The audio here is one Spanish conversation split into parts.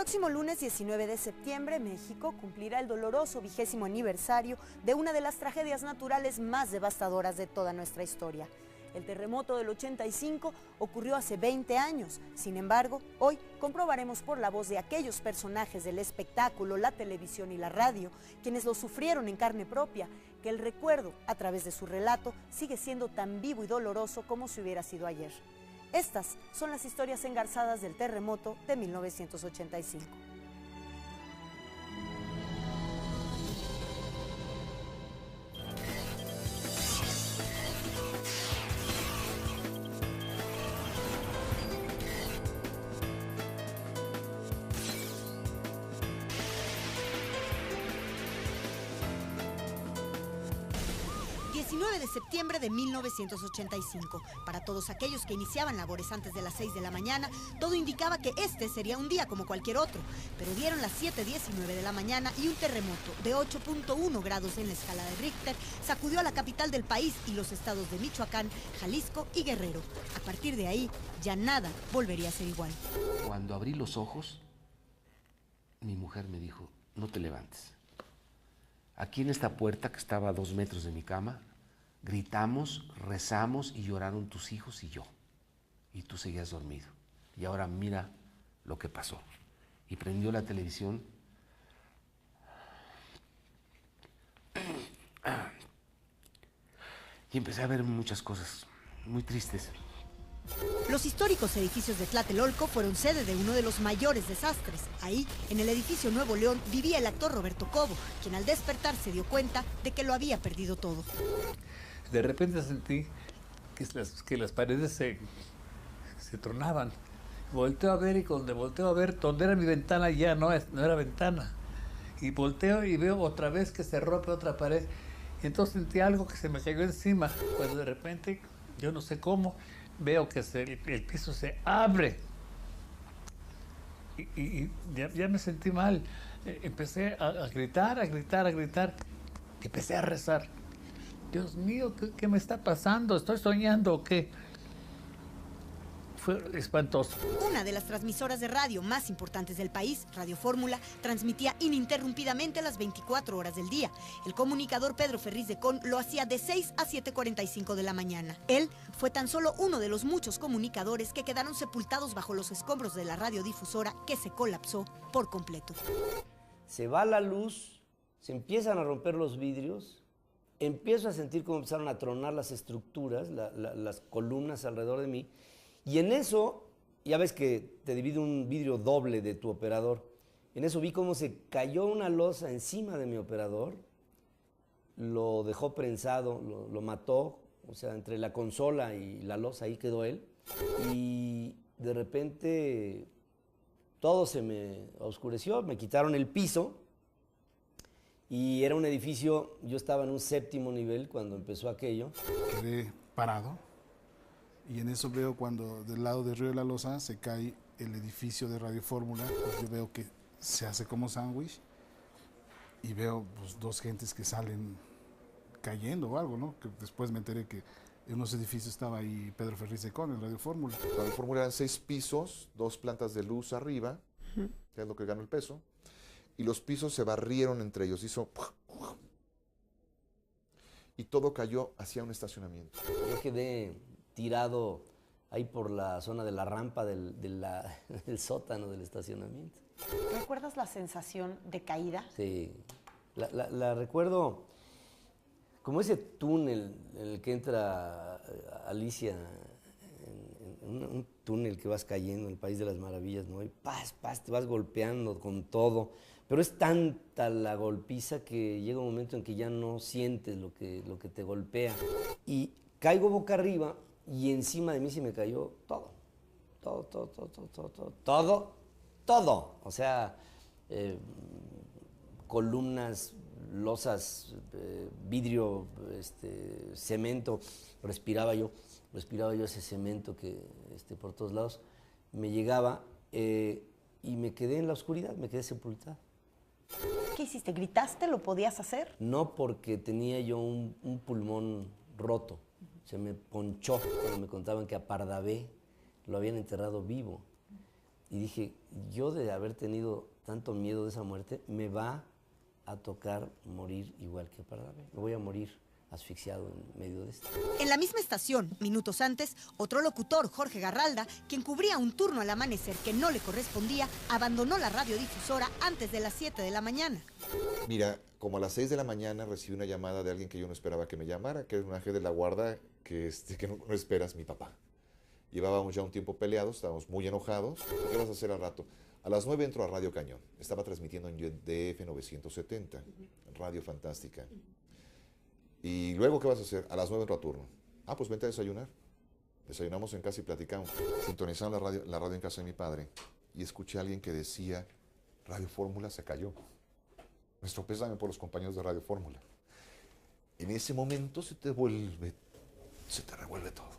próximo lunes 19 de septiembre, México cumplirá el doloroso 20º aniversario de una de las tragedias naturales más devastadoras de toda nuestra historia. El terremoto del 85 ocurrió hace 20 años. Sin embargo, hoy comprobaremos por la voz de aquellos personajes del espectáculo, la televisión y la radio, quienes lo sufrieron en carne propia, que el recuerdo, a través de su relato, sigue siendo tan vivo y doloroso como si hubiera sido ayer. Estas son las historias engarzadas del terremoto de 1985. 19 de septiembre de 1985. Para todos aquellos que iniciaban labores antes de las 6 de la mañana, todo indicaba que este sería un día como cualquier otro. Pero dieron las 7:19 de la mañana y un terremoto de 8.1 grados en la escala de Richter sacudió a la capital del país y los estados de Michoacán, Jalisco y Guerrero. A partir de ahí, ya nada volvería a ser igual. Cuando abrí los ojos, mi mujer me dijo, no te levantes. Aquí en esta puerta, que estaba a 2 metros de mi cama, gritamos, rezamos y lloraron tus hijos y yo. Y tú seguías dormido. Y ahora mira lo que pasó. Y prendió la televisión. Y empecé a ver muchas cosas muy tristes. Los históricos edificios de Tlatelolco fueron sede de uno de los mayores desastres. Ahí, en el edificio Nuevo León, vivía el actor Roberto Cobo, quien al despertar se dio cuenta de que lo había perdido todo. De repente sentí que las paredes se tronaban. Volteo a ver y cuando volteo a ver, donde era mi ventana ya no era ventana. Y volteo y veo otra vez que se rompe otra pared. Y entonces sentí algo que se me cayó encima. Cuando de repente, yo no sé cómo, veo que el piso se abre. Y ya me sentí mal. Empecé a gritar. Empecé a rezar. Dios mío, ¿qué me está pasando? ¿Estoy soñando o qué? Fue espantoso. Una de las transmisoras de radio más importantes del país, Radio Fórmula, transmitía ininterrumpidamente las 24 horas del día. El comunicador Pedro Ferriz de Con lo hacía de 6 a 7:45 de la mañana. Él fue tan solo uno de los muchos comunicadores que quedaron sepultados bajo los escombros de la radiodifusora que se colapsó por completo. Se va la luz, se empiezan a romper los vidrios, empiezo a sentir cómo empezaron a tronar las estructuras, las columnas alrededor de mí. Y en eso, ya ves que te divide un vidrio doble de tu operador. En eso vi cómo se cayó una losa encima de mi operador, lo dejó prensado, lo mató, o sea, entre la consola y la losa, ahí quedó él. Y de repente todo se me oscureció, me quitaron el piso y era un edificio, yo estaba en un 7º nivel cuando empezó aquello. Quedé parado. Y en eso veo cuando del lado de Río de la Loza se cae el edificio de Radio Fórmula, pues yo veo que se hace como sándwich y veo pues 2 gentes que salen cayendo o algo, ¿no? Que después me enteré que en unos edificios estaba ahí Pedro Ferriz de Con, en Radio Fórmula. Radio Fórmula eran 6 pisos, 2 plantas de luz arriba, que es lo que ganó el peso, y los pisos se barrieron entre ellos, hizo... y todo cayó hacia un estacionamiento. Yo quedé tirado ahí por la zona de la rampa del sótano del estacionamiento. ¿Recuerdas la sensación de caída? Sí, la recuerdo como ese túnel en el que entra Alicia, en un túnel que vas cayendo en el País de las Maravillas, ¿no? Y te vas golpeando con todo, pero es tanta la golpiza que llega un momento en que ya no sientes lo que te golpea. Y caigo boca arriba y encima de mí se me cayó todo. O sea, columnas, losas, vidrio, cemento. Respiraba yo ese cemento que por todos lados me llegaba y me quedé en la oscuridad, me quedé sepultado. ¿Qué hiciste? ¿Gritaste? ¿Lo podías hacer? No, porque tenía yo un pulmón roto. Se me ponchó cuando me contaban que a Pardavé lo habían enterrado vivo. Y dije, yo de haber tenido tanto miedo de esa muerte, me va a tocar morir igual que Pardavé. Me voy a morir asfixiado en medio de esto. En la misma estación, minutos antes, otro locutor, Jorge Garralda, quien cubría un turno al amanecer que no le correspondía, abandonó la radiodifusora antes de las 7 de la mañana. Mira, como a las 6 de la mañana recibí una llamada de alguien que yo no esperaba que me llamara, que es un ángel de la guarda que no esperas, mi papá. Llevábamos ya un tiempo peleados, estábamos muy enojados. ¿Qué vas a hacer al rato? A las 9 entro a Radio Cañón. Estaba transmitiendo en DF 970, Radio Fantástica. ¿Y luego qué vas a hacer? A las 9 entro a turno. Ah, pues vente a desayunar. Desayunamos en casa y platicamos. Sintonizaron la radio en casa de mi padre y escuché a alguien que decía, Radio Fórmula se cayó. Nuestro pésame por los compañeros de Radio Fórmula. En ese momento se te revuelve todo.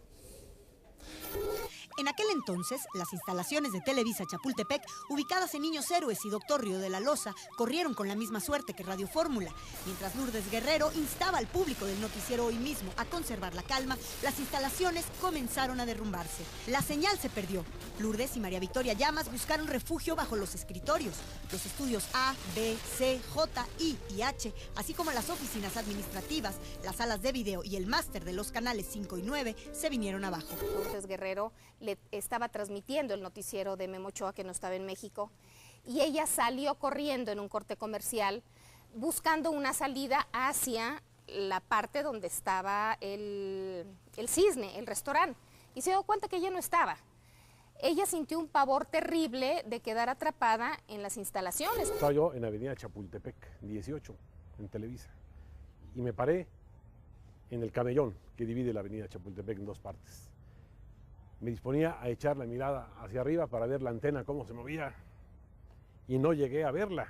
En aquel entonces, las instalaciones de Televisa Chapultepec, ubicadas en Niños Héroes y Doctor Río de la Loza, corrieron con la misma suerte que Radio Fórmula. Mientras Lourdes Guerrero instaba al público del noticiero Hoy Mismo a conservar la calma, las instalaciones comenzaron a derrumbarse. La señal se perdió. Lourdes y María Victoria Llamas buscaron refugio bajo los escritorios. Los estudios A, B, C, J, I y H, así como las oficinas administrativas, las salas de video y el máster de los canales 5 y 9, se vinieron abajo. Lourdes Guerrero le estaba transmitiendo el noticiero de Memo Ochoa, que no estaba en México, y ella salió corriendo en un corte comercial buscando una salida hacia la parte donde estaba el Cisne, el restaurante, y se dio cuenta que ella no estaba. Ella sintió un pavor terrible de quedar atrapada en las instalaciones. Estaba yo en Avenida Chapultepec, 18, en Televisa, y me paré en el camellón que divide la Avenida Chapultepec en dos partes. Me disponía a echar la mirada hacia arriba para ver la antena cómo se movía y no llegué a verla,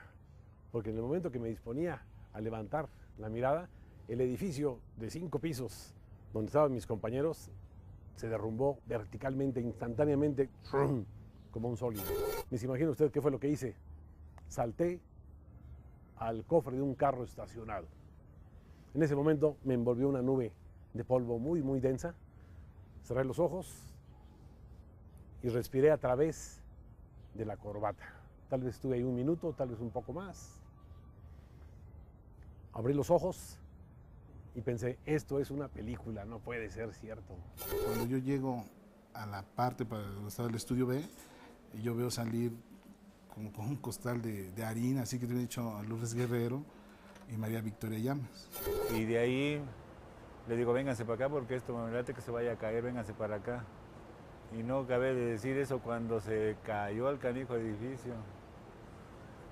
porque en el momento que me disponía a levantar la mirada, el edificio de 5 pisos donde estaban mis compañeros se derrumbó verticalmente, instantáneamente, como un sólido. Ni se imagina usted qué fue lo que hice. Salté al cofre de un carro estacionado. En ese momento me envolvió una nube de polvo muy, muy densa. Cerré los ojos y respiré a través de la corbata. Tal vez estuve ahí un minuto, tal vez un poco más. Abrí los ojos y pensé, esto es una película, no puede ser cierto. Cuando yo llego a la parte para donde estaba el estudio B, yo veo salir como con un costal de harina, así que te he dicho a Lourdes Guerrero y María Victoria Llamas. Y de ahí le digo, vénganse para acá porque esto me late que se vaya a caer, vénganse para acá. Y no acabé de decir eso cuando se cayó el canijo edificio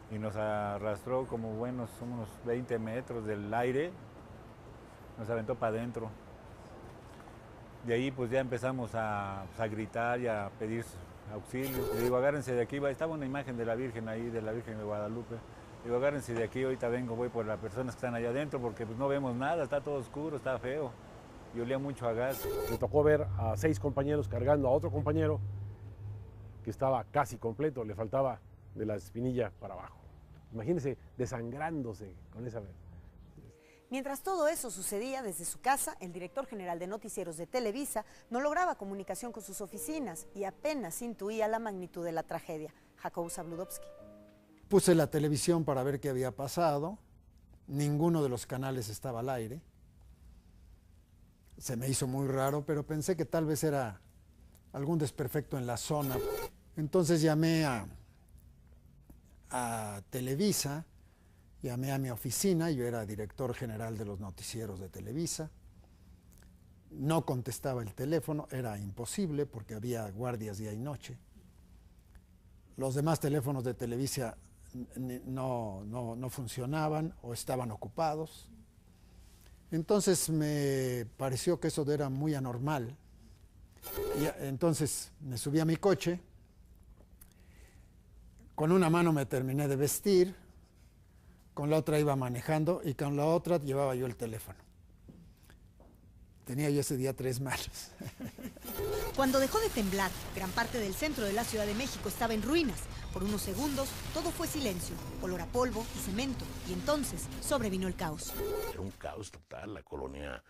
y nos arrastró como buenos, unos 20 metros del aire, nos aventó para adentro. De ahí pues ya empezamos a gritar y a pedir auxilio. Le digo, agárrense de aquí, estaba una imagen de la Virgen ahí, de la Virgen de Guadalupe. Le digo, agárrense de aquí, ahorita vengo, voy por las personas que están allá adentro porque pues no vemos nada, está todo oscuro, está feo. Y olía mucho a gas. Me tocó ver a 6 compañeros cargando a otro compañero que estaba casi completo, le faltaba de la espinilla para abajo. Imagínense desangrándose con esa... Mientras todo eso sucedía desde su casa, el director general de noticieros de Televisa no lograba comunicación con sus oficinas y apenas intuía la magnitud de la tragedia. Jacobo Zabludovsky. Puse la televisión para ver qué había pasado. Ninguno de los canales estaba al aire. Se me hizo muy raro, pero pensé que tal vez era algún desperfecto en la zona. Entonces llamé a Televisa, llamé a mi oficina, yo era director general de los noticieros de Televisa. No contestaba el teléfono, era imposible porque había guardias día y noche. Los demás teléfonos de Televisa no funcionaban o estaban ocupados. Entonces me pareció que eso era muy anormal. Y entonces me subí a mi coche, con una mano me terminé de vestir, con la otra iba manejando y con la otra llevaba yo el teléfono. Tenía yo ese día 3 manos. Cuando dejó de temblar, gran parte del centro de la Ciudad de México estaba en ruinas. Por unos segundos, todo fue silencio, olor a polvo y cemento, y entonces sobrevino el caos. Era un caos total, la colonia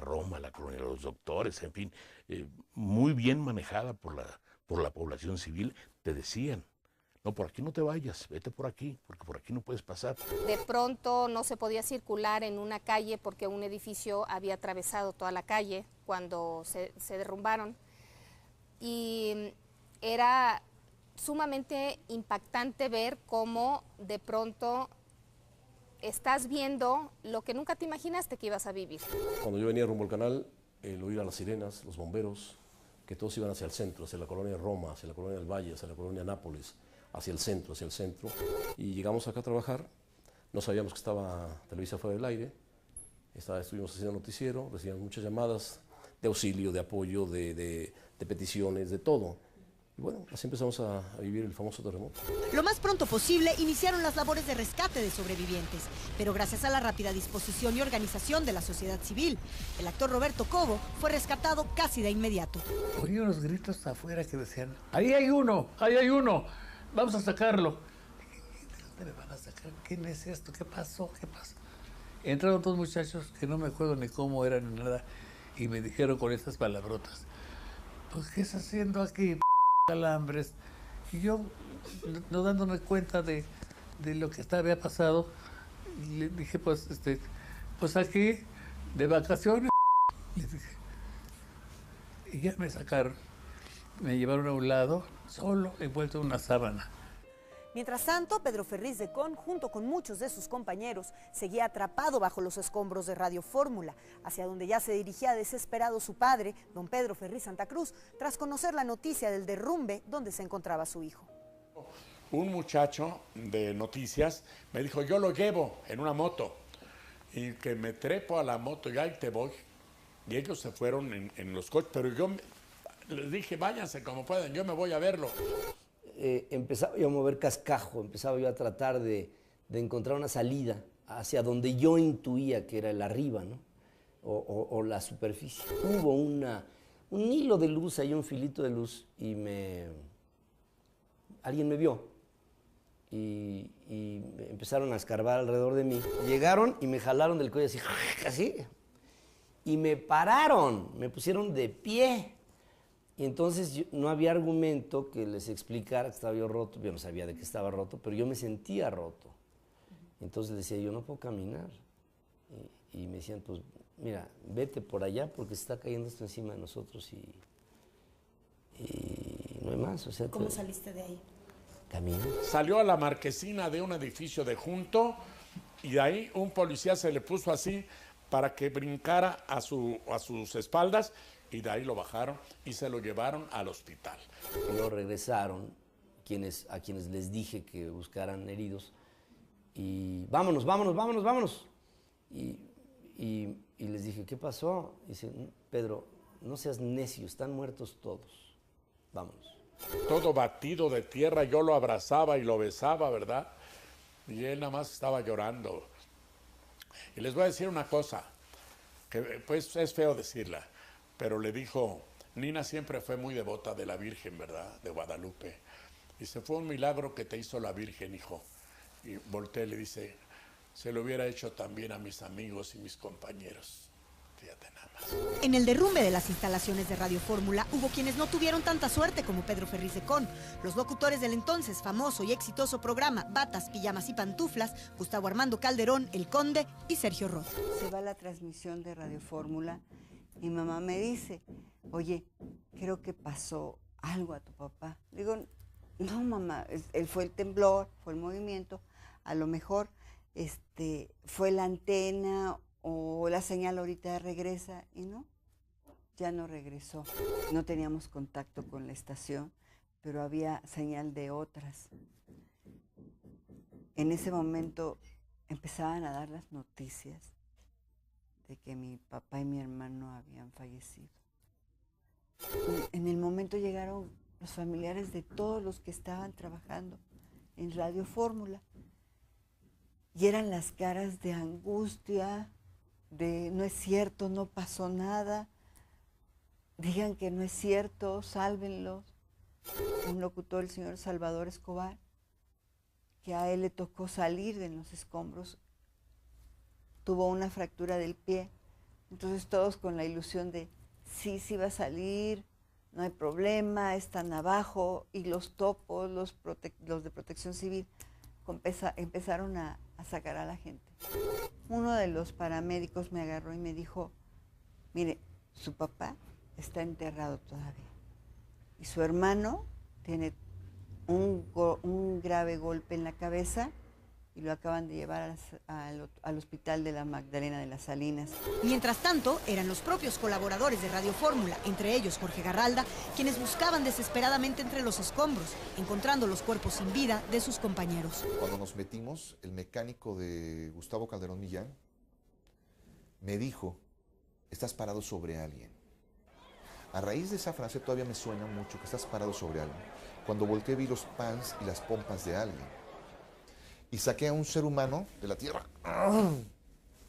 Roma, la colonia de los doctores, en fin, muy bien manejada por por la población civil, te decían, no, por aquí no te vayas, vete por aquí, porque por aquí no puedes pasar. De pronto no se podía circular en una calle porque un edificio había atravesado toda la calle cuando se derrumbaron. Y era sumamente impactante ver cómo de pronto estás viendo lo que nunca te imaginaste que ibas a vivir. Cuando yo venía rumbo al canal, el oír a las sirenas, los bomberos, que todos iban hacia el centro, hacia la colonia Roma, hacia la colonia del Valle, hacia la colonia Nápoles, hacia el centro. Y llegamos acá a trabajar, no sabíamos que estaba Televisa fuera del aire, estuvimos haciendo noticiero, recibíamos muchas llamadas de auxilio, de apoyo, de peticiones, de todo. Y bueno, así empezamos a vivir el famoso terremoto. Lo más pronto posible iniciaron las labores de rescate de sobrevivientes, pero gracias a la rápida disposición y organización de la sociedad civil, el actor Roberto Cobo fue rescatado casi de inmediato. Oí unos gritos afuera que decían, ahí hay uno, vamos a sacarlo. ¿De dónde me van a sacar? ¿Quién es esto? ¿Qué pasó? Entraron dos muchachos que no me acuerdo ni cómo eran ni nada y me dijeron con estas palabrotas, pues ¿qué estás haciendo aquí, calambres? Y yo, no dándome cuenta de lo que había pasado, le dije, pues aquí, de vacaciones, le dije. Y ya me sacaron, me llevaron a un lado, solo, envuelto en una sábana. Mientras tanto, Pedro Ferriz de Con, junto con muchos de sus compañeros, seguía atrapado bajo los escombros de Radio Fórmula, hacia donde ya se dirigía desesperado su padre, don Pedro Ferriz Santa Cruz, tras conocer la noticia del derrumbe donde se encontraba su hijo. Un muchacho de noticias me dijo, yo lo llevo en una moto, y que me trepo a la moto y ahí te voy. Y ellos se fueron en los coches, pero yo les dije, váyanse como puedan, yo me voy a verlo. Empezaba yo a mover cascajo, empezaba yo a tratar de encontrar una salida hacia donde yo intuía que era el arriba, ¿no? o la superficie. Hubo un hilo de luz, ahí un filito de luz, y alguien me vio y empezaron a escarbar alrededor de mí. Llegaron y me jalaron del cuello así, y me pararon, me pusieron de pie. Y entonces no había argumento que les explicara que estaba yo roto. Yo no sabía de qué estaba roto, pero yo me sentía roto. Entonces les decía, yo no puedo caminar. Y me decían, pues mira, vete por allá porque se está cayendo esto encima de nosotros y no hay más. O sea, ¿Cómo saliste de ahí? Camino. Salió a la marquesina de un edificio de junto y de ahí un policía se le puso así para que brincara a sus espaldas. Y de ahí lo bajaron y se lo llevaron al hospital. Y luego regresaron a quienes les dije que buscaran heridos. Y vámonos. Y les dije, ¿qué pasó? Y dice, Pedro, no seas necio, están muertos todos. Vámonos. Todo batido de tierra, yo lo abrazaba y lo besaba, ¿verdad? Y él nada más estaba llorando. Y les voy a decir una cosa, que pues es feo decirla. Pero le dijo, Nina siempre fue muy devota de la Virgen, ¿verdad? De Guadalupe. Dice, fue un milagro que te hizo la Virgen, hijo. Y voltea y le dice, se lo hubiera hecho también a mis amigos y mis compañeros. Fíjate nada más. En el derrumbe de las instalaciones de Radio Fórmula hubo quienes no tuvieron tanta suerte como Pedro Ferriz de Con. Los locutores del entonces famoso y exitoso programa Batas, Pijamas y Pantuflas, Gustavo Armando Calderón, El Conde y Sergio Roth. Se va la transmisión de Radio Fórmula. Mi mamá me dice, oye, creo que pasó algo a tu papá. Digo, no mamá, fue el temblor, fue el movimiento, a lo mejor fue la antena o la señal ahorita regresa, y no, ya no regresó. No teníamos contacto con la estación, pero había señal de otras. En ese momento empezaban a dar las noticias de que mi papá y mi hermano habían fallecido. En el momento llegaron los familiares de todos los que estaban trabajando en Radio Fórmula y eran las caras de angustia, de no es cierto, no pasó nada, digan que no es cierto, sálvenlos. Un locutor, el señor Salvador Escobar, que a él le tocó salir de los escombros, tuvo una fractura del pie, entonces todos con la ilusión de sí va a salir, no hay problema, están abajo, y los topos, los de Protección Civil, empezaron a sacar a la gente. Uno de los paramédicos me agarró y me dijo, mire, su papá está enterrado todavía, y su hermano tiene un grave golpe en la cabeza, y lo acaban de llevar al hospital de la Magdalena de las Salinas. Mientras tanto, eran los propios colaboradores de Radio Fórmula, entre ellos Jorge Garralda, quienes buscaban desesperadamente entre los escombros, encontrando los cuerpos sin vida de sus compañeros. Cuando nos metimos, el mecánico de Gustavo Calderón Millán me dijo, estás parado sobre alguien. A raíz de esa frase todavía me suena mucho que estás parado sobre alguien. Cuando volteé vi los pants y las pompas de alguien. Y saqué a un ser humano de la tierra.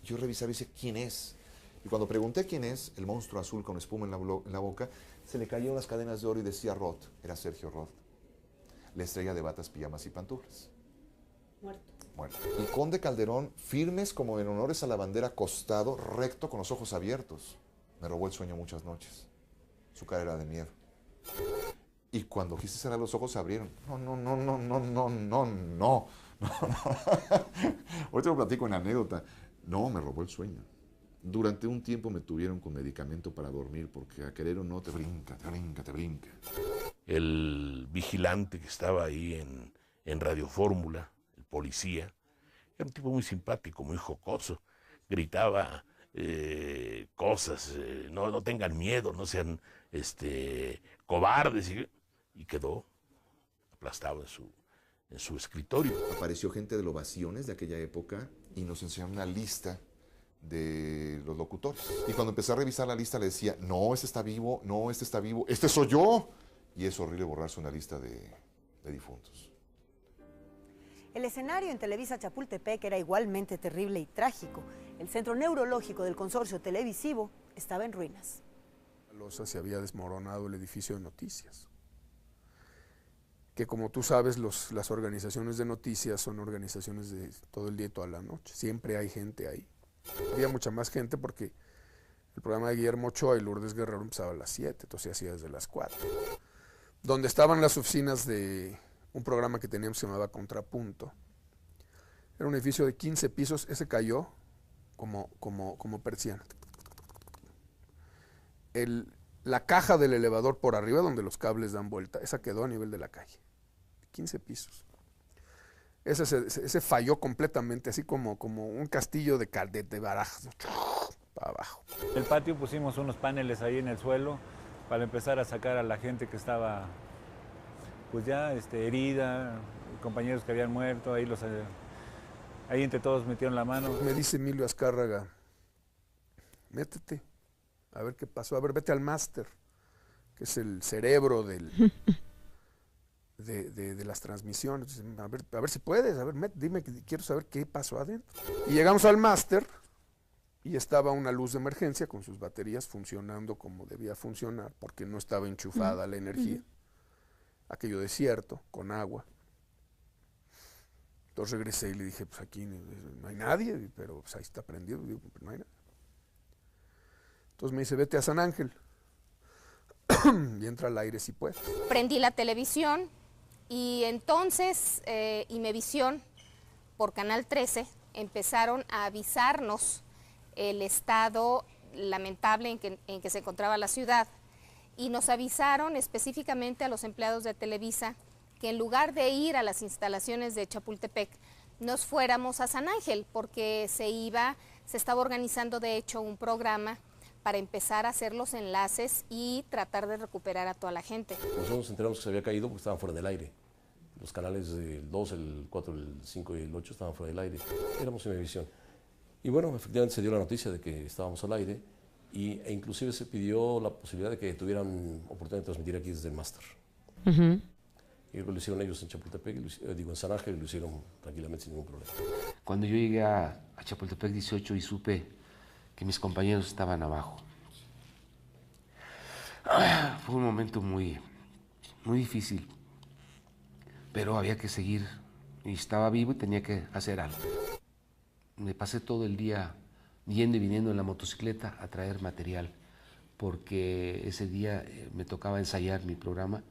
Yo revisaba y dije, ¿quién es? Y cuando pregunté quién es, el monstruo azul con espuma en la boca, se le cayeron las cadenas de oro y decía Roth. Era Sergio Roth. La estrella de batas, pijamas y pantuflas. Muerto. El conde Calderón, firmes como en honores a la bandera, acostado, recto, con los ojos abiertos. Me robó el sueño muchas noches. Su cara era de miedo. Y cuando quise cerrar los ojos, se abrieron. No. Ahorita lo platico en anécdota. No, me robó el sueño. Durante un tiempo me tuvieron con medicamento para dormir, porque a querer o no te brinca. El vigilante que estaba ahí en Radio Fórmula, el policía, era un tipo muy simpático, muy jocoso. Gritaba cosas, no tengan miedo, no sean cobardes. Y quedó aplastado en su escritorio. Apareció gente de los ovaciones de aquella época y nos enseñaron una lista de los locutores. Y cuando empecé a revisar la lista le decía, no, este está vivo, no, este está vivo, este soy yo. Y es horrible borrarse una lista de difuntos. El escenario en Televisa Chapultepec era igualmente terrible y trágico. El centro neurológico del consorcio televisivo estaba en ruinas. Se había desmoronado el edificio de noticias. Que como tú sabes, las organizaciones de noticias son organizaciones de todo el día y toda la noche. Siempre hay gente ahí. Había mucha más gente porque el programa de Guillermo Ochoa y Lourdes Guerrero empezaba a las 7, entonces hacía desde las 4. Donde estaban las oficinas de un programa que teníamos que se llamaba Contrapunto. Era un edificio de 15 pisos, ese cayó como persiana. La caja del elevador por arriba, donde los cables dan vuelta, esa quedó a nivel de la calle. 15 pisos. Ese falló completamente, así como un castillo de barajas, para abajo. En el patio pusimos unos paneles ahí en el suelo para empezar a sacar a la gente que estaba pues ya herida, compañeros que habían muerto, ahí entre todos metieron la mano. Me dice Emilio Azcárraga, métete, a ver qué pasó, a ver, vete al máster, que es el cerebro de las transmisiones. A ver si puedes, a ver, dime, que quiero saber qué pasó adentro. Y llegamos al máster y estaba una luz de emergencia con sus baterías funcionando como debía funcionar, porque no estaba enchufada la energía. Aquello desierto, con agua. Entonces regresé y le dije, pues aquí no hay nadie, pero pues ahí está prendido. Digo, pero no hay nada. Entonces me dice, vete a San Ángel y entra al aire si puedes. Prendí la televisión y entonces Imevisión por Canal 13 empezaron a avisarnos el estado lamentable en que se encontraba la ciudad, y nos avisaron específicamente a los empleados de Televisa que en lugar de ir a las instalaciones de Chapultepec nos fuéramos a San Ángel, porque se estaba organizando de hecho un programa para empezar a hacer los enlaces y tratar de recuperar a toda la gente. Nosotros nos enteramos que se había caído porque estaban fuera del aire. Los canales del 2, el 4, el 5 y el 8 estaban fuera del aire. Éramos Imevisión. Y bueno, efectivamente se dio la noticia de que estábamos al aire e inclusive se pidió la posibilidad de que tuvieran oportunidad de transmitir aquí desde el máster. Y lo hicieron ellos en Chapultepec, en San Ángel, y lo hicieron tranquilamente sin ningún problema. Cuando yo llegué a Chapultepec 18 y supe que mis compañeros estaban abajo, fue un momento muy difícil, pero había que seguir, y estaba vivo y tenía que hacer algo. Me pasé todo el día yendo y viniendo en la motocicleta a traer material porque ese día me tocaba ensayar mi programa,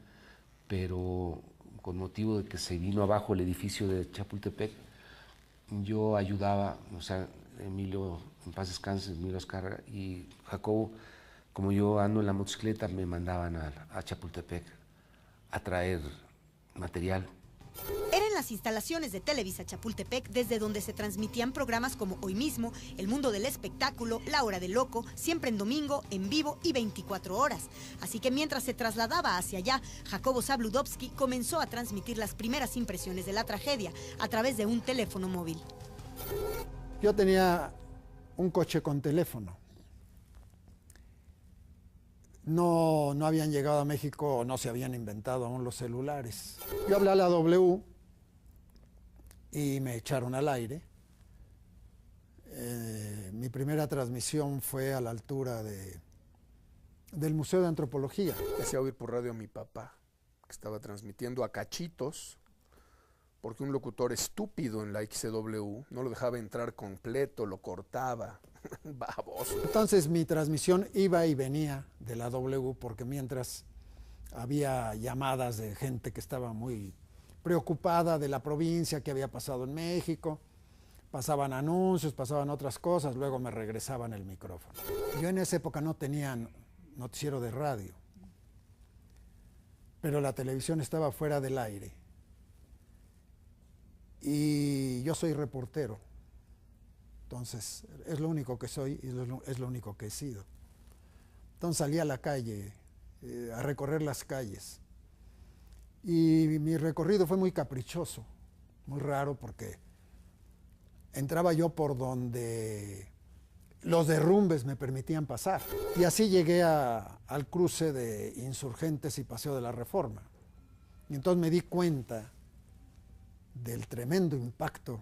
pero con motivo de que se vino abajo el edificio de Chapultepec, yo ayudaba, o sea, Emilio, en paz descanse, Emilio Azcárraga, y Jacobo, como yo ando en la motocicleta, me mandaban a Chapultepec a traer material. Era en las instalaciones de Televisa Chapultepec desde donde se transmitían programas como Hoy Mismo, El Mundo del Espectáculo, La Hora del Loco, Siempre en Domingo, En Vivo y 24 Horas. Así que mientras se trasladaba hacia allá, Jacobo Zabludovsky comenzó a transmitir las primeras impresiones de la tragedia a través de un teléfono móvil. Yo tenía un coche con teléfono. No habían llegado a México, no se habían inventado aún los celulares. Yo hablé a la W y me echaron al aire. Mi primera transmisión fue a la altura del Museo de Antropología. Empecé a oír por radio a mi papá, que estaba transmitiendo a cachitos, porque un locutor estúpido en la XW no lo dejaba entrar completo, lo cortaba. Baboso. Entonces mi transmisión iba y venía de la W, porque mientras había llamadas de gente que estaba muy preocupada de la provincia, que había pasado en México, pasaban anuncios, pasaban otras cosas, luego me regresaban el micrófono. Yo en esa época no tenía noticiero de radio, pero la televisión estaba fuera del aire. Y yo soy reportero. Entonces, es lo único que soy y es lo único que he sido. Entonces salí a la calle, a recorrer las calles. Y mi recorrido fue muy caprichoso, muy raro, porque entraba yo por donde los derrumbes me permitían pasar. Y así llegué al cruce de Insurgentes y Paseo de la Reforma. Y entonces me di cuenta del tremendo impacto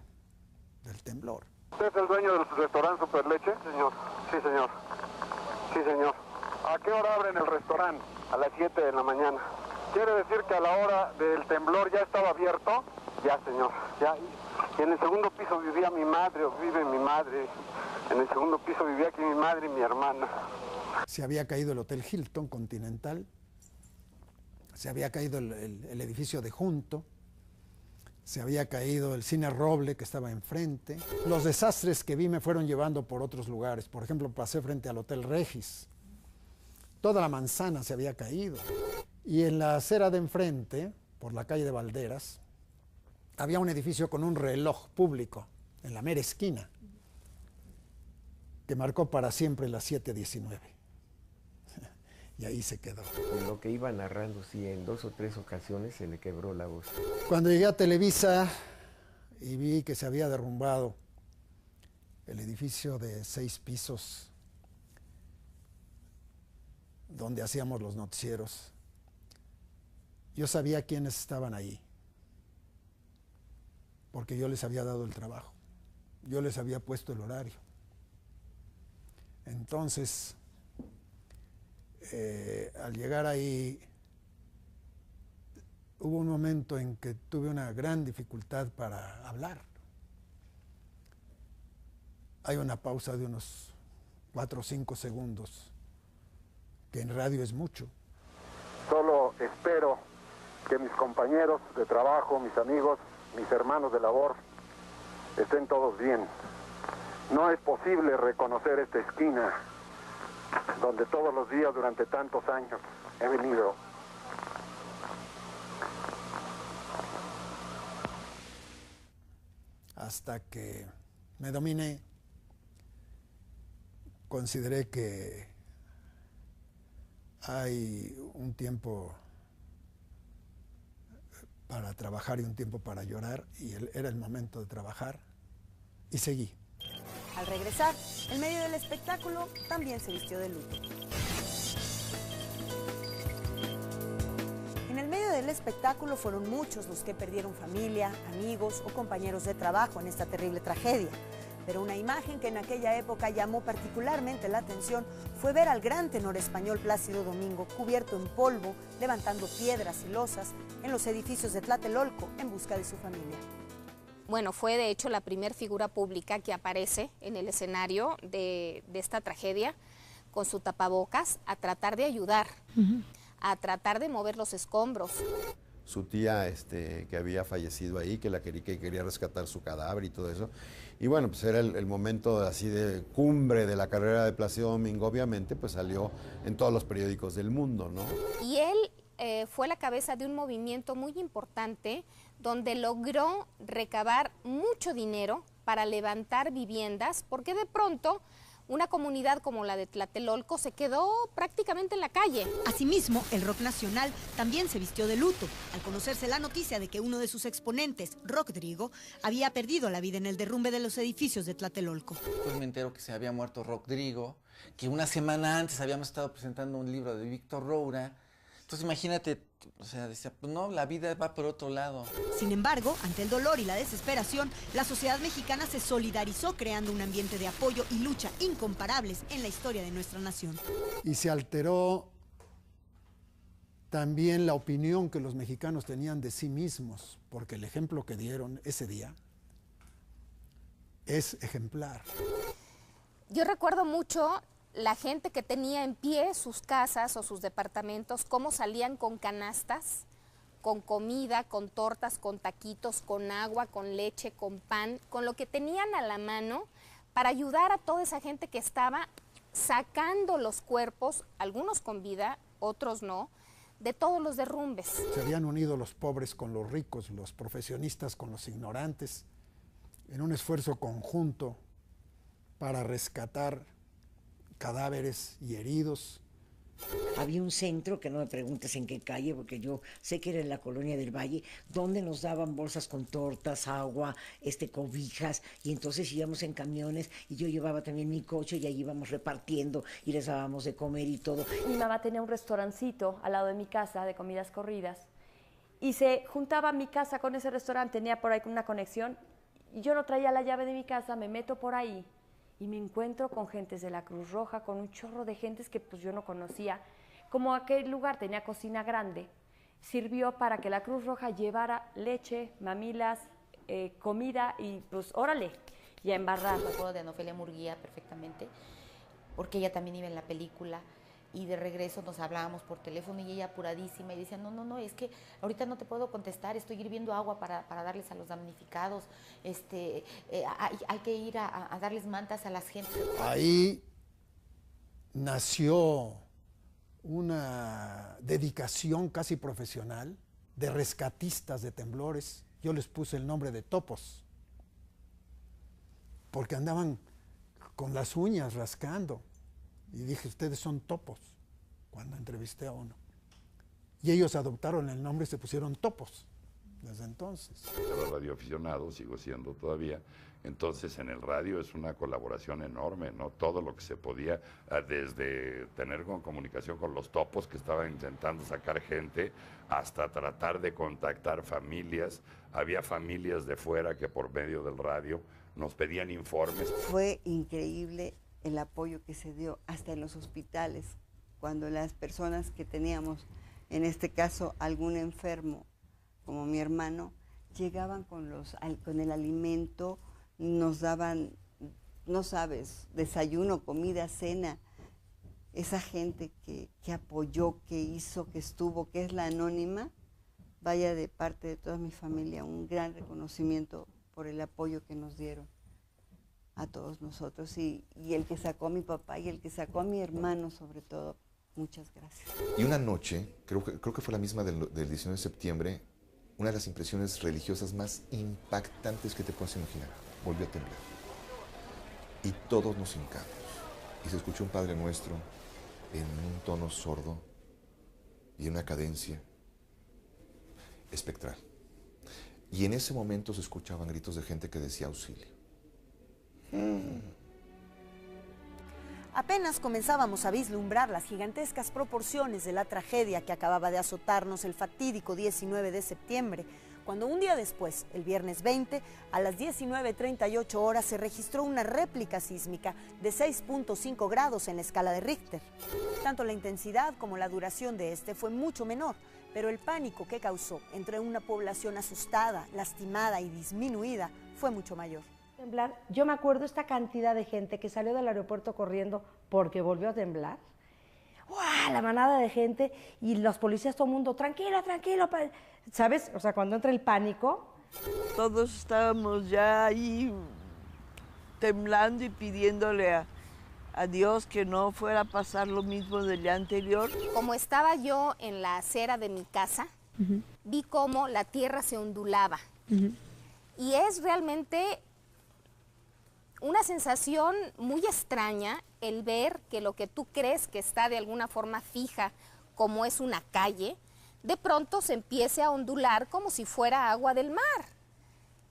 del temblor. ¿Usted es el dueño del restaurante Superleche? Señor. Sí, señor. Sí, señor. ¿A qué hora abren el restaurante? A las 7 de la mañana. ¿Quiere decir que a la hora del temblor ya estaba abierto? Ya, señor. Ya. Y en el segundo piso vivía mi madre, o vive mi madre. En el segundo piso vivía aquí mi madre y mi hermana. Se había caído el Hotel Hilton Continental. Se había caído el edificio de Junto. Se había caído el Cine Roble, que estaba enfrente. Los desastres que vi me fueron llevando por otros lugares. Por ejemplo, pasé frente al Hotel Regis. Toda la manzana se había caído. Y en la acera de enfrente, por la calle de Valderas, había un edificio con un reloj público en la mera esquina, que marcó para siempre las 7:19. Y ahí se quedó. En lo que iba narrando, sí, en 2 o 3 ocasiones se le quebró la voz. Cuando llegué a Televisa y vi que se había derrumbado el edificio de 6 pisos donde hacíamos los noticieros, yo sabía quiénes estaban ahí, porque yo les había dado el trabajo, yo les había puesto el horario. Entonces, al llegar ahí, hubo un momento en que tuve una gran dificultad para hablar. Hay una pausa de unos 4 o 5 segundos, que en radio es mucho. Solo espero que mis compañeros de trabajo, mis amigos, mis hermanos de labor, estén todos bien. No es posible reconocer esta esquina donde todos los días durante tantos años he venido. Hasta que me dominé, consideré que hay un tiempo para trabajar y un tiempo para llorar, y era el momento de trabajar, y seguí. Al regresar, en medio del espectáculo, también se vistió de luto. En el medio del espectáculo fueron muchos los que perdieron familia, amigos o compañeros de trabajo en esta terrible tragedia. Pero una imagen que en aquella época llamó particularmente la atención fue ver al gran tenor español Plácido Domingo cubierto en polvo, levantando piedras y losas en los edificios de Tlatelolco en busca de su familia. Bueno, fue de hecho la primera figura pública que aparece en el escenario de esta tragedia, con su tapabocas a tratar de ayudar, a tratar de mover los escombros. Su tía que había fallecido ahí, que quería rescatar su cadáver y todo eso. Y bueno, pues era el momento así de cumbre de la carrera de Plácido Domingo, obviamente, pues salió en todos los periódicos del mundo, ¿no? Y él fue la cabeza de un movimiento muy importante donde logró recabar mucho dinero para levantar viviendas, porque de pronto una comunidad como la de Tlatelolco se quedó prácticamente en la calle. Asimismo, el rock nacional también se vistió de luto al conocerse la noticia de que uno de sus exponentes, Rodrigo, había perdido la vida en el derrumbe de los edificios de Tlatelolco. Pues me entero que se había muerto Rodrigo, que una semana antes habíamos estado presentando un libro de Víctor Roura. Entonces imagínate, o sea, decía, pues no, la vida va por otro lado. Sin embargo, ante el dolor y la desesperación, la sociedad mexicana se solidarizó creando un ambiente de apoyo y lucha incomparables en la historia de nuestra nación. Y se alteró también la opinión que los mexicanos tenían de sí mismos, porque el ejemplo que dieron ese día es ejemplar. Yo recuerdo mucho la gente que tenía en pie sus casas o sus departamentos, cómo salían con canastas, con comida, con tortas, con taquitos, con agua, con leche, con pan, con lo que tenían a la mano para ayudar a toda esa gente que estaba sacando los cuerpos, algunos con vida, otros no, de todos los derrumbes. Se habían unido los pobres con los ricos, los profesionistas con los ignorantes, en un esfuerzo conjunto para rescatar cadáveres y heridos. Había un centro, que no me preguntes en qué calle, porque yo sé que era en la Colonia del Valle, donde nos daban bolsas con tortas, agua, cobijas, y entonces íbamos en camiones, y yo llevaba también mi coche, y ahí íbamos repartiendo, y les dábamos de comer y todo. Mi mamá tenía un restaurancito al lado de mi casa, de comidas corridas, y se juntaba mi casa con ese restaurante, tenía por ahí una conexión, y yo no traía la llave de mi casa, me meto por ahí, y me encuentro con gentes de la Cruz Roja, con un chorro de gentes que pues yo no conocía. Como aquel lugar tenía cocina grande, sirvió para que la Cruz Roja llevara leche, mamilas, comida y pues órale, y a embarrar. Me acuerdo de Ana Ofelia Murguía perfectamente, porque ella también iba en la película, y de regreso nos hablábamos por teléfono y ella apuradísima y decía, no, es que ahorita no te puedo contestar, estoy hirviendo agua para darles a los damnificados, hay que ir a darles mantas a las gentes. Ahí nació una dedicación casi profesional de rescatistas de temblores. Yo les puse el nombre de topos, porque andaban con las uñas rascando. Y dije, ustedes son topos, cuando entrevisté a uno. Y ellos adoptaron el nombre y se pusieron topos desde entonces. Yo era radioaficionado, sigo siendo todavía. Entonces en el radio es una colaboración enorme, ¿no? Todo lo que se podía, desde tener comunicación con los topos que estaban intentando sacar gente, hasta tratar de contactar familias. Había familias de fuera que por medio del radio nos pedían informes. Fue increíble el apoyo que se dio hasta en los hospitales, cuando las personas que teníamos, en este caso algún enfermo, como mi hermano, llegaban con el alimento, nos daban, no sabes, desayuno, comida, cena. Esa gente que apoyó, que hizo, que estuvo, que es la anónima, vaya de parte de toda mi familia, un gran reconocimiento por el apoyo que nos dieron a todos nosotros, y el que sacó a mi papá y el que sacó a mi hermano sobre todo, muchas gracias. Y una noche, creo que fue la misma del 19 de septiembre, una de las impresiones religiosas más impactantes que te puedas imaginar, volvió a temblar. Y todos nos hincamos. Y se escuchó un Padre Nuestro en un tono sordo y en una cadencia espectral. Y en ese momento se escuchaban gritos de gente que decía auxilio. Apenas comenzábamos a vislumbrar las gigantescas proporciones de la tragedia que acababa de azotarnos el fatídico 19 de septiembre, cuando un día después, el viernes 20, a las 19:38 horas, se registró una réplica sísmica de 6.5 grados en la escala de Richter. Tanto la intensidad como la duración de este fue mucho menor, pero el pánico que causó entre una población asustada, lastimada y disminuida fue mucho mayor. Temblar. Yo me acuerdo esta cantidad de gente que salió del aeropuerto corriendo porque volvió a temblar. ¡Uah! La manada de gente y los policías, todo el mundo, tranquilo, tranquilo, ¿sabes? O sea, cuando entra el pánico. Todos estábamos ya ahí temblando y pidiéndole a Dios que no fuera a pasar lo mismo del día anterior. Como estaba yo en la acera de mi casa, vi cómo la tierra se ondulaba. Y es realmente una sensación muy extraña el ver que lo que tú crees que está de alguna forma fija, como es una calle, de pronto se empiece a ondular como si fuera agua del mar.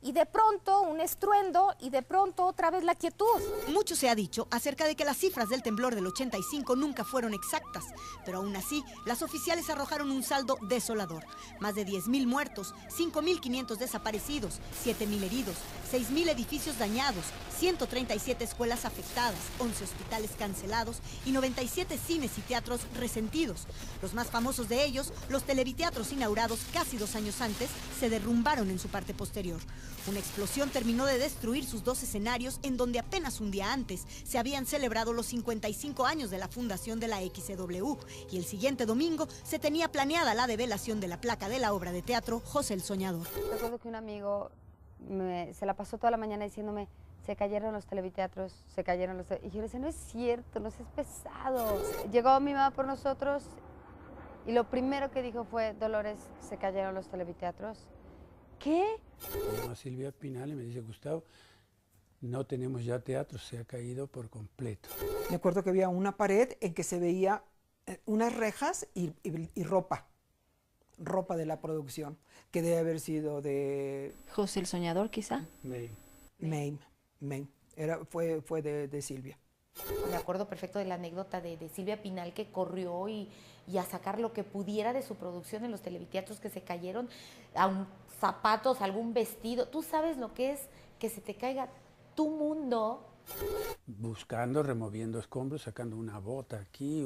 Y de pronto un estruendo y de pronto otra vez la quietud. Mucho se ha dicho acerca de que las cifras del temblor del 85 nunca fueron exactas, pero aún así las oficiales arrojaron un saldo desolador. Más de 10.000 muertos, 5.500 desaparecidos, 7.000 heridos, 6.000 edificios dañados, 137 escuelas afectadas, 11 hospitales cancelados y 97 cines y teatros resentidos. Los más famosos de ellos, los televiteatros inaugurados casi 2 años antes, se derrumbaron en su parte posterior. Una explosión terminó de destruir sus 2 escenarios en donde apenas un día antes se habían celebrado los 55 años de la fundación de la XCW y el siguiente domingo se tenía planeada la develación de la placa de la obra de teatro José el Soñador. Recuerdo que un amigo se la pasó toda la mañana diciéndome, se cayeron los televiteatros, se cayeron los... Y yo le decía, no es cierto, no seas pesado. Llegó mi mamá por nosotros y lo primero que dijo fue, Dolores, se cayeron los televiteatros. ¿Qué? Me llama Silvia Pinal y me dice, Gustavo, no tenemos ya teatro, se ha caído por completo. Me acuerdo que había una pared en que se veía unas rejas y ropa de la producción, que debe haber sido de... José el Soñador, quizá. May. Fue de Silvia. Me acuerdo perfecto de la anécdota de Silvia Pinal que corrió y a sacar lo que pudiera de su producción en los televiteatros que se cayeron, zapatos, algún vestido. Tú sabes lo que es que se te caiga tu mundo. Buscando, removiendo escombros, sacando una bota aquí,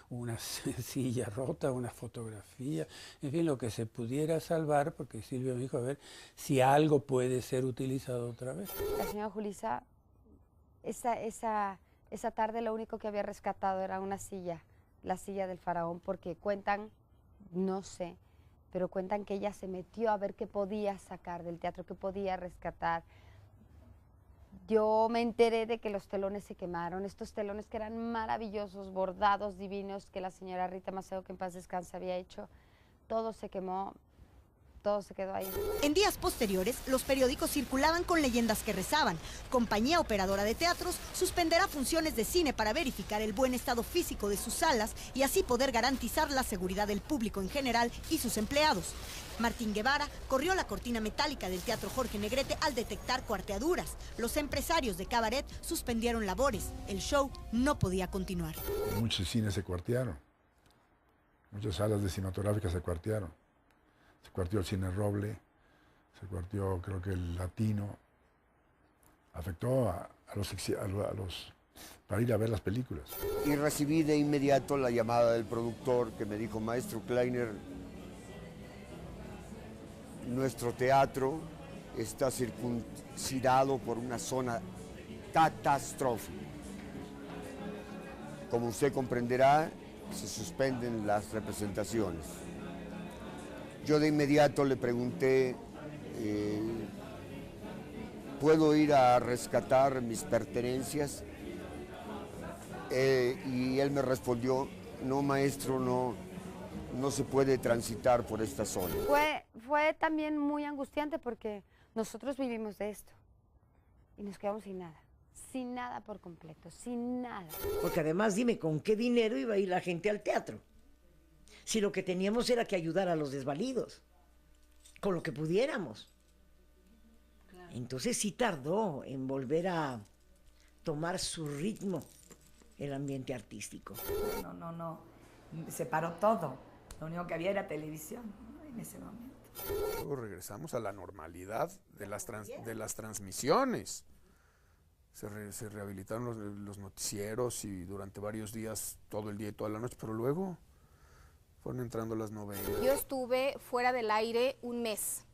una silla rota, una fotografía, en fin, lo que se pudiera salvar, porque Silvia me dijo, a ver, si algo puede ser utilizado otra vez. La señora Julissa, esa tarde lo único que había rescatado era una silla, la silla del faraón, porque cuentan, no sé, pero cuentan que ella se metió a ver qué podía sacar del teatro, qué podía rescatar. Yo me enteré de que los telones se quemaron, estos telones que eran maravillosos, bordados, divinos, que la señora Rita Macedo, que en paz descanse, había hecho. Todo se quemó, todo se quedó ahí. En días posteriores, los periódicos circulaban con leyendas que rezaban. Compañía operadora de teatros suspenderá funciones de cine para verificar el buen estado físico de sus salas y así poder garantizar la seguridad del público en general y sus empleados. Martín Guevara corrió la cortina metálica del Teatro Jorge Negrete al detectar cuarteaduras. Los empresarios de cabaret suspendieron labores. El show no podía continuar. Muchos cines se cuartearon. Muchas salas de cinematográficas se cuartearon. Se cuarteó el Cine Roble, se cuarteó creo que el Latino. Afectó a los para ir a ver las películas. Y recibí de inmediato la llamada del productor que me dijo, maestro Kleiner, nuestro teatro está circuncidado por una zona catastrófica. Como usted comprenderá, se suspenden las representaciones. Yo de inmediato le pregunté, ¿puedo ir a rescatar mis pertenencias? Y él me respondió, no maestro, no se puede transitar por esta zona. Fue también muy angustiante porque nosotros vivimos de esto y nos quedamos sin nada por completo, sin nada. Porque además dime, ¿con qué dinero iba a ir la gente al teatro? Si lo que teníamos era que ayudar a los desvalidos, con lo que pudiéramos. Claro. Entonces sí tardó en volver a tomar su ritmo el ambiente artístico. No, se paró todo. Lo único que había era televisión, ¿no? En ese momento. Luego regresamos a la normalidad de las transmisiones. Se rehabilitaron los noticieros y durante varios días, todo el día y toda la noche, pero luego fueron entrando las novelas. Yo estuve fuera del aire un mes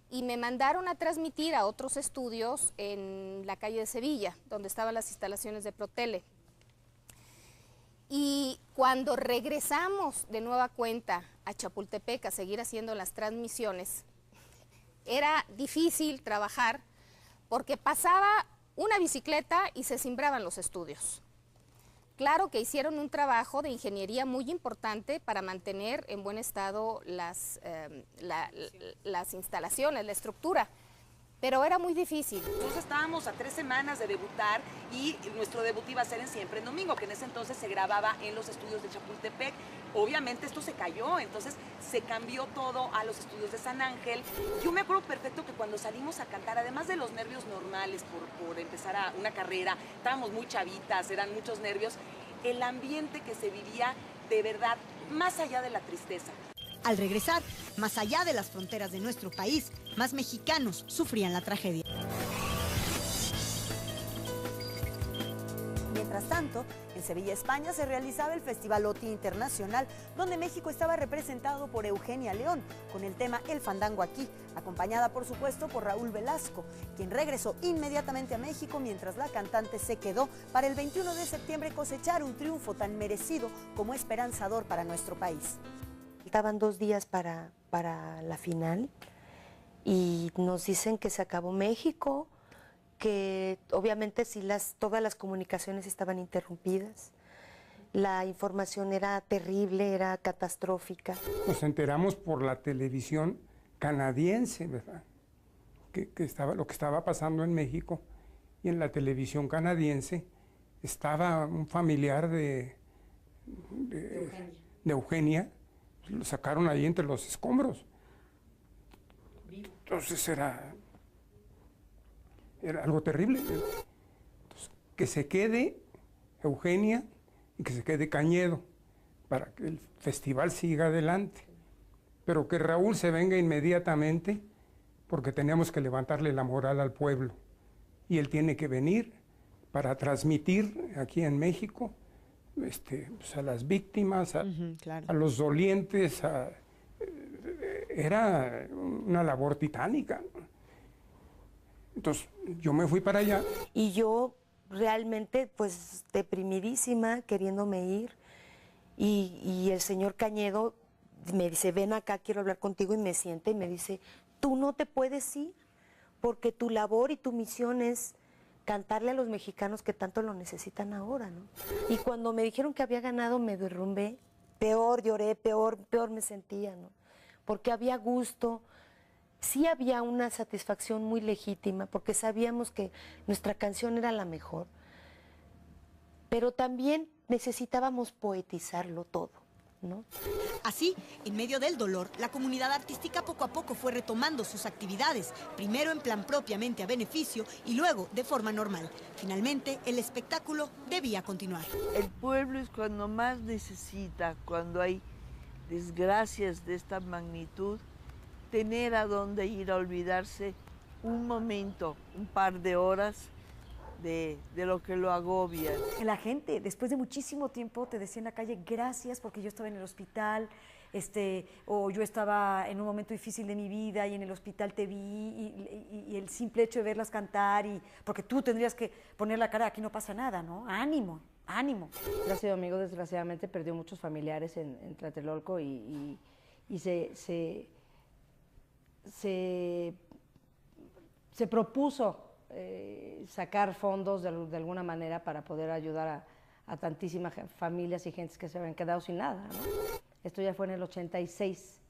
y me mandaron a transmitir a otros estudios en la calle de Sevilla, donde estaban las instalaciones de ProTele. Y cuando regresamos de nueva cuenta a Chapultepec a seguir haciendo las transmisiones, era difícil trabajar porque pasaba una bicicleta y se cimbraban los estudios. Claro que hicieron un trabajo de ingeniería muy importante para mantener en buen estado las instalaciones, la estructura, pero era muy difícil. Nosotros estábamos a 3 semanas de debutar y nuestro debut iba a ser en Siempre en Domingo, que en ese entonces se grababa en los estudios de Chapultepec. Obviamente esto se cayó, entonces se cambió todo a los estudios de San Ángel. Yo me acuerdo perfecto que cuando salimos a cantar, además de los nervios normales por empezar una carrera, estábamos muy chavitas, eran muchos nervios, el ambiente que se vivía de verdad, más allá de la tristeza. Al regresar, más allá de las fronteras de nuestro país, más mexicanos sufrían la tragedia. Mientras tanto, en Sevilla, España, se realizaba el Festival OTI Internacional, donde México estaba representado por Eugenia León, con el tema El Fandango Aquí, acompañada por supuesto por Raúl Velasco, quien regresó inmediatamente a México mientras la cantante se quedó para el 21 de septiembre cosechar un triunfo tan merecido como esperanzador para nuestro país. Faltaban 2 días para la final y nos dicen que se acabó México, que obviamente todas las comunicaciones estaban interrumpidas, la información era terrible, era catastrófica. Nos enteramos por la televisión canadiense, ¿verdad? Lo que estaba pasando en México, y en la televisión canadiense estaba un familiar de Eugenia. Lo sacaron ahí entre los escombros. Entonces era algo terrible. Entonces, que se quede Eugenia y que se quede Cañedo para que el festival siga adelante. Pero que Raúl se venga inmediatamente porque teníamos que levantarle la moral al pueblo. Y él tiene que venir para transmitir aquí en México pues a las víctimas, claro, a los dolientes, era una labor titánica. Entonces yo me fui para allá. Y yo realmente pues deprimidísima, queriéndome ir, y el señor Cañedo me dice, ven acá, quiero hablar contigo, y me sienta y me dice, tú no te puedes ir, porque tu labor y tu misión es cantarle a los mexicanos que tanto lo necesitan ahora, ¿no? Y cuando me dijeron que había ganado, me derrumbé, peor lloré, peor me sentía, ¿no? Porque había gusto, sí había una satisfacción muy legítima, porque sabíamos que nuestra canción era la mejor, pero también necesitábamos poetizarlo todo, ¿no? Así, en medio del dolor, la comunidad artística poco a poco fue retomando sus actividades, primero en plan propiamente a beneficio y luego de forma normal. Finalmente, el espectáculo debía continuar. El pueblo es cuando más necesita, cuando hay desgracias de esta magnitud, tener a dónde ir a olvidarse un momento, un par de horas de lo que lo agobia. La gente, después de muchísimo tiempo, te decía en la calle, gracias porque yo estaba en el hospital, o yo estaba en un momento difícil de mi vida y en el hospital te vi, y el simple hecho de verlas cantar, porque tú tendrías que poner la cara, aquí no pasa nada, ¿no? Ánimo, ánimo. Plácido Domingo desgraciadamente perdió muchos familiares en Tlatelolco y se propuso sacar fondos de alguna manera para poder ayudar a tantísimas familias y gentes que se habían quedado sin nada, ¿no? Esto ya fue en el 86,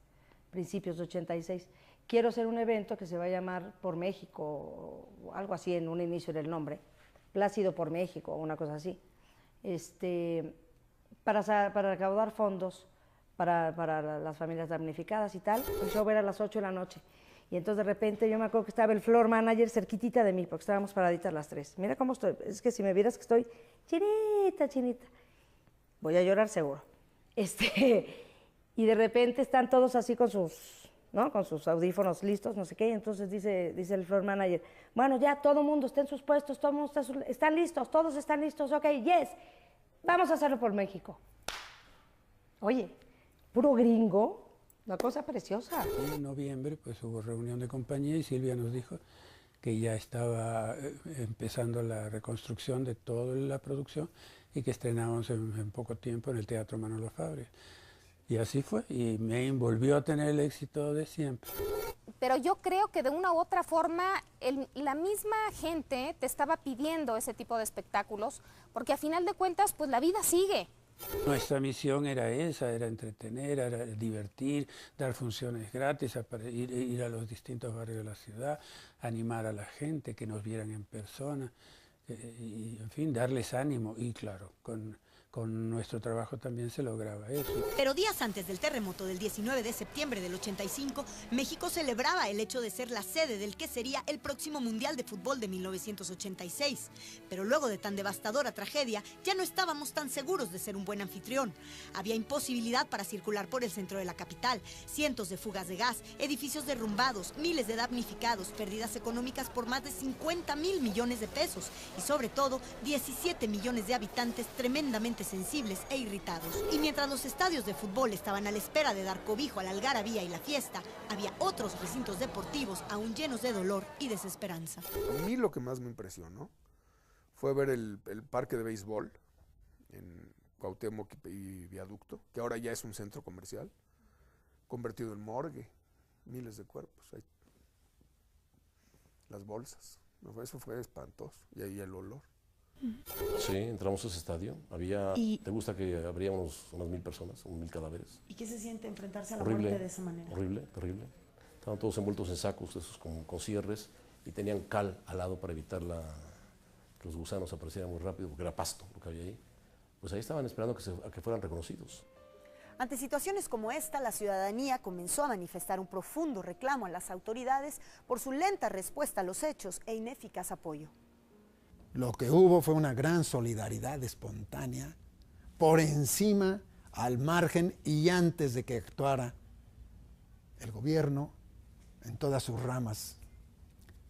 principios de 86. Quiero hacer un evento que se va a llamar Por México, o algo así, en un inicio del nombre, Plácido por México, o una cosa así, para recaudar fondos para las familias damnificadas y tal. El show era a las 8 de la noche. Y entonces de repente yo me acuerdo que estaba el floor manager cerquitita de mí, porque estábamos paraditas las tres. Mira cómo estoy, es que si me vieras que estoy chinita. Voy a llorar seguro. Y de repente están todos así con sus audífonos listos, no sé qué, y entonces dice el floor manager, bueno, ya todo el mundo está en sus puestos, todo el mundo están listos, todos están listos, ok, yes, vamos a hacerlo por México. Oye, puro gringo, Una cosa preciosa. Y en noviembre pues hubo reunión de compañía y Silvia nos dijo que ya estaba empezando la reconstrucción de toda la producción y que estrenábamos en poco tiempo en el Teatro Manolo Fabri. Y así fue, y me volvió a tener el éxito de siempre. Pero yo creo que de una u otra forma la misma gente te estaba pidiendo ese tipo de espectáculos, porque a final de cuentas pues la vida sigue. Nuestra misión era esa, era entretener, era divertir, dar funciones gratis, ir a los distintos barrios de la ciudad, animar a la gente, que nos vieran en persona, y en fin, darles ánimo. Y claro, con nuestro trabajo también se lograba eso. Pero días antes del terremoto del 19 de septiembre del 85, México celebraba el hecho de ser la sede del que sería el próximo Mundial de Fútbol de 1986. Pero luego de tan devastadora tragedia, ya no estábamos tan seguros de ser un buen anfitrión. Había imposibilidad para circular por el centro de la capital, cientos de fugas de gas, edificios derrumbados, miles de damnificados, pérdidas económicas por más de 50,000 millones de pesos y sobre todo 17 millones de habitantes tremendamente sensibles e irritados. Y mientras los estadios de fútbol estaban a la espera de dar cobijo a la algarabía y la fiesta, había otros recintos deportivos aún llenos de dolor y desesperanza. A mí lo que más me impresionó fue ver el parque de béisbol en Cuauhtémoc y Viaducto, que ahora ya es un centro comercial, convertido en morgue, miles de cuerpos, ahí, las bolsas, eso fue espantoso, y ahí el olor. Sí, entramos a ese estadio. ¿Te gusta que habríamos unas 1,000 personas, 1,000 cadáveres? ¿Y qué se siente enfrentarse a la Horrible, muerte de esa manera? Horrible, terrible. Estaban todos envueltos en sacos, esos con cierres, y tenían cal al lado para evitar que los gusanos aparecieran muy rápido, porque era pasto lo que había ahí. Pues ahí estaban esperando a que fueran reconocidos. Ante situaciones como esta, la ciudadanía comenzó a manifestar un profundo reclamo a las autoridades por su lenta respuesta a los hechos e ineficaz apoyo. Lo que hubo fue una gran solidaridad espontánea, por encima, al margen y antes de que actuara el gobierno en todas sus ramas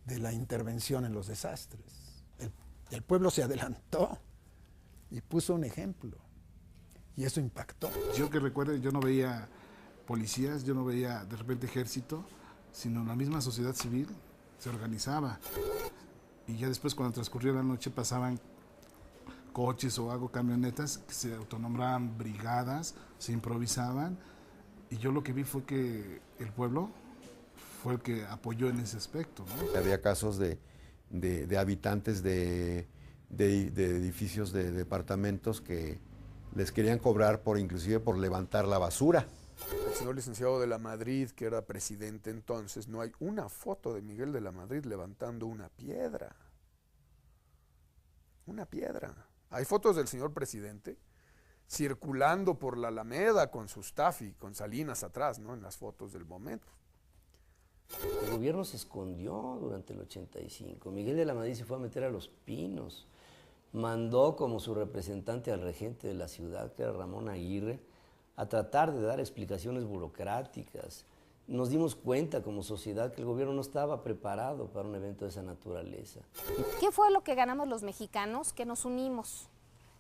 de la intervención en los desastres. El pueblo se adelantó y puso un ejemplo, y eso impactó. Yo que recuerde, yo no veía policías, yo no veía de repente ejército, sino la misma sociedad civil se organizaba. Y ya después, cuando transcurría la noche, pasaban coches o camionetas que se autonombraban brigadas, se improvisaban. Y yo lo que vi fue que el pueblo fue el que apoyó en ese aspecto, ¿no? Había casos de habitantes de edificios de departamentos que les querían cobrar inclusive por levantar la basura. El señor licenciado de la Madrid, que era presidente entonces, no hay una foto de Miguel de la Madrid levantando una piedra. Una piedra. Hay fotos del señor presidente circulando por la Alameda con su staff y con Salinas atrás, ¿no? En las fotos del momento. El gobierno se escondió durante el 85. Miguel de la Madrid se fue a meter a Los Pinos. Mandó como su representante al regente de la ciudad, que era Ramón Aguirre, a tratar de dar explicaciones burocráticas. Nos dimos cuenta como sociedad que el gobierno no estaba preparado para un evento de esa naturaleza. ¿Qué fue lo que ganamos los mexicanos? Que nos unimos.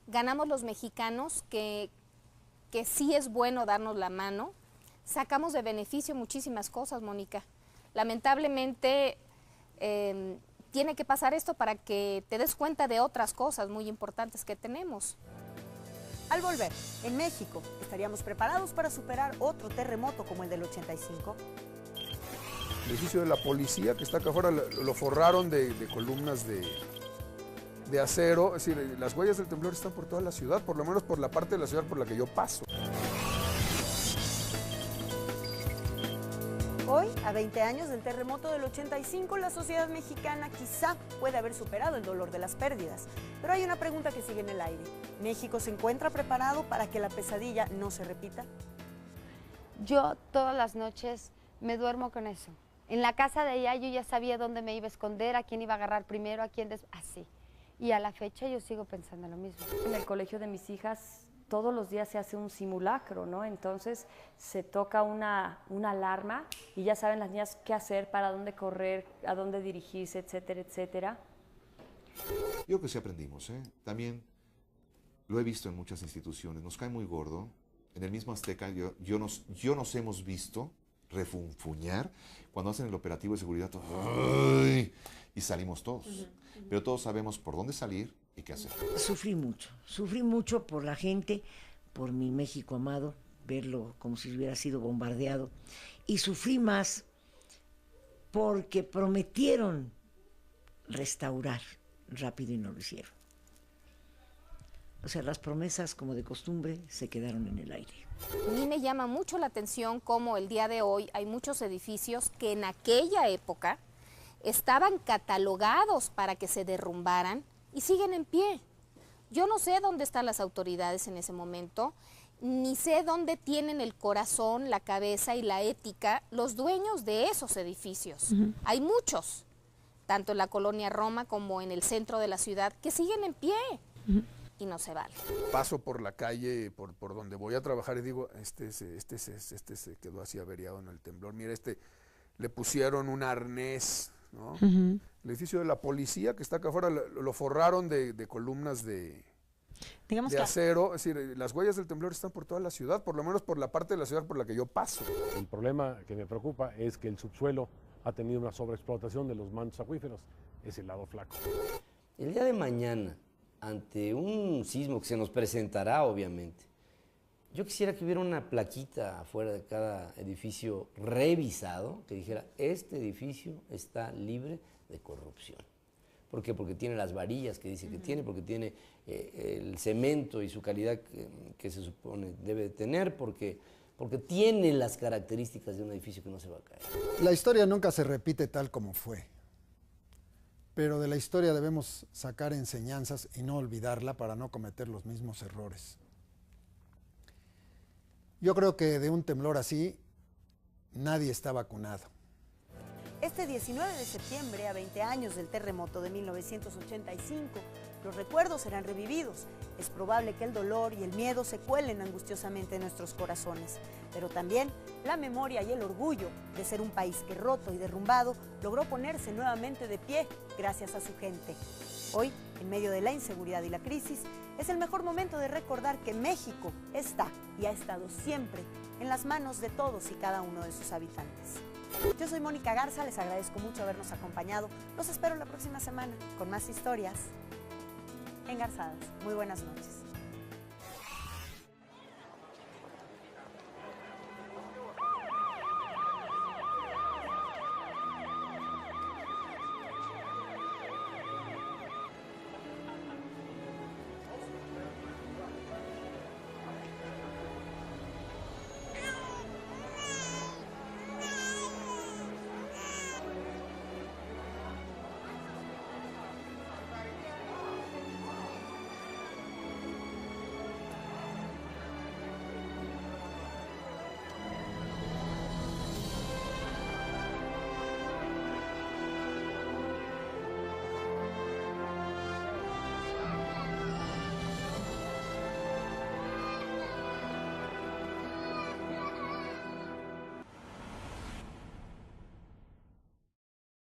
Ganamos los mexicanos que sí es bueno darnos la mano. Sacamos de beneficio muchísimas cosas, Mónica. Lamentablemente tiene que pasar esto para que te des cuenta de otras cosas muy importantes que tenemos. Al volver, en México, ¿estaríamos preparados para superar otro terremoto como el del 85? El edificio de la policía, que está acá afuera, lo forraron de columnas de acero. Es decir, las huellas del temblor están por toda la ciudad, por lo menos por la parte de la ciudad por la que yo paso. Hoy, a 20 años del terremoto del 85, la sociedad mexicana quizá puede haber superado el dolor de las pérdidas. Pero hay una pregunta que sigue en el aire. ¿México se encuentra preparado para que la pesadilla no se repita? Yo todas las noches me duermo con eso. En la casa de ella yo ya sabía dónde me iba a esconder, a quién iba a agarrar primero, a quién así. Y a la fecha yo sigo pensando lo mismo. En el colegio de mis hijas todos los días se hace un simulacro, ¿no? Entonces se toca una alarma y ya saben las niñas qué hacer, para dónde correr, a dónde dirigirse, etcétera, etcétera. Yo creo que sí aprendimos, ¿eh? También lo he visto en muchas instituciones. Nos cae muy gordo en el mismo Azteca, yo nos hemos visto refunfuñar cuando hacen el operativo de seguridad, ¡ay! Y salimos todos. Pero todos sabemos por dónde salir y qué hacer. Sufrí mucho por la gente, por mi México amado, verlo como si hubiera sido bombardeado. Y sufrí más porque prometieron restaurar rápido y no lo hicieron. O sea, las promesas, como de costumbre, se quedaron en el aire. A mí me llama mucho la atención cómo el día de hoy hay muchos edificios que en aquella época estaban catalogados para que se derrumbaran y siguen en pie. Yo no sé dónde están las autoridades en ese momento, ni sé dónde tienen el corazón, la cabeza y la ética los dueños de esos edificios. Hay muchos, tanto en la colonia Roma como en el centro de la ciudad, que siguen en pie. Y no se vale. Paso por la calle, por donde voy a trabajar y digo, este se quedó así averiado en el temblor. Mira, le pusieron un arnés, ¿no? El edificio de la policía que está acá afuera lo forraron de columnas de acero. Es decir, las huellas del temblor están por toda la ciudad, por lo menos por la parte de la ciudad por la que yo paso. El problema que me preocupa es que el subsuelo ha tenido una sobreexplotación de los mantos acuíferos. Es el lado flaco. El día de mañana, ante un sismo que se nos presentará, obviamente, yo quisiera que hubiera una plaquita afuera de cada edificio revisado que dijera, este edificio está libre de corrupción. ¿Por qué? Porque tiene las varillas que dice que tiene, porque tiene el cemento y su calidad que se supone debe tener, porque tiene las características de un edificio que no se va a caer. La historia nunca se repite tal como fue. Pero de la historia debemos sacar enseñanzas y no olvidarla para no cometer los mismos errores. Yo creo que de un temblor así nadie está vacunado. Este 19 de septiembre, a 20 años del terremoto de 1985, los recuerdos serán revividos. Es probable que el dolor y el miedo se cuelen angustiosamente en nuestros corazones, pero también la memoria y el orgullo de ser un país que, roto y derrumbado, logró ponerse nuevamente de pie gracias a su gente. Hoy, en medio de la inseguridad y la crisis, es el mejor momento de recordar que México está y ha estado siempre en las manos de todos y cada uno de sus habitantes. Yo soy Mónica Garza, les agradezco mucho habernos acompañado. Los espero la próxima semana con más historias engarzadas. Muy buenas noches.